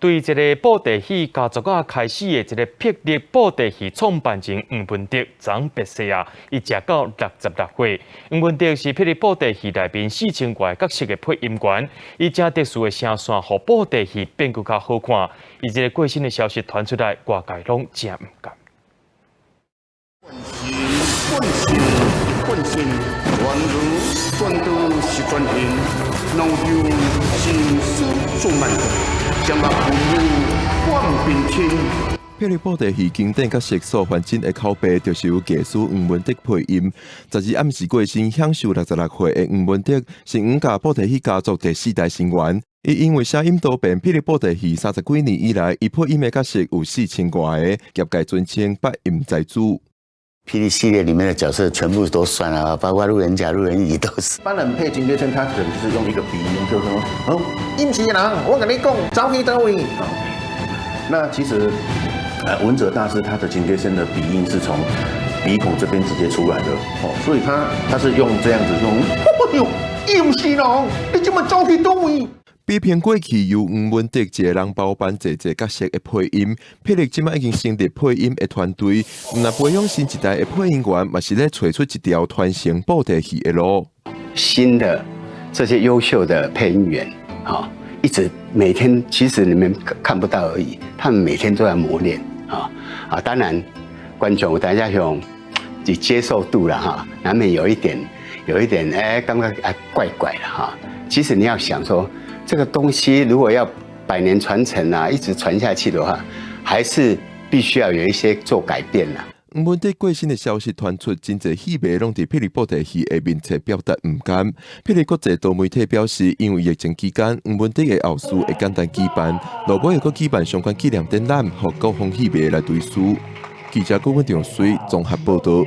对这个布袋戏家族啊开始的这个霹雳布袋戏创办人黄文德长别逝啊，伊食到66岁。黄文德是霹雳布袋戏内面4000外角色的配音员，伊正特殊的声线，让布袋戏变更较好看。伊这个过身的消息传出来，外界拢真唔甘。本性乱如转都是转型，老有心思做慢活，将那父母换变天。霹雳布袋戏经典角色所反映的口碑，就是由艺师黄文德配音。12暗时过身，享受66岁的黄文德是5家布袋戏家族第4代成员。伊因为声音多变，霹雳布袋戏30几年以来，伊配音的角色有4000多个，业界尊称百音在主。霹雳系列里面的角色全部都算了，包括路人甲、路人乙都是。一般人配金龟称，他可能是用一个鼻音，就是说，阴奇郎，我跟你讲，招去到位。那其实，文哲大师他的金龟声的鼻音是从鼻孔这边直接出来的，所以他是用这样子用，哎呦，阴奇郎，你怎么招去到位？比拼过去由黄文德一个人包办侪角色的配音，霹雳今麦已经成立配音的团队，那培养新一代的配音员，嘛是咧找出一条传承布袋戏的路。新的这些优秀的配音员，一直每天其实你们看不到而已，他们每天都在磨练当然，观众大家用以接受度了哈，难免有一点刚刚怪怪的哈。其实你要想说。这个东西如果要100年传承啊，一直传下去的话，还是必须要有一些做改变啦。黄文德过身的消息传出，真侪戏迷拢伫霹雳布袋戏的面前表达唔甘。霹雳国际多媒体表示，因为疫情期间，黄文德的后事会简单举办，落尾会阁举办相关纪念展览，予各方戏迷来对书。记者郭文长随综合报道。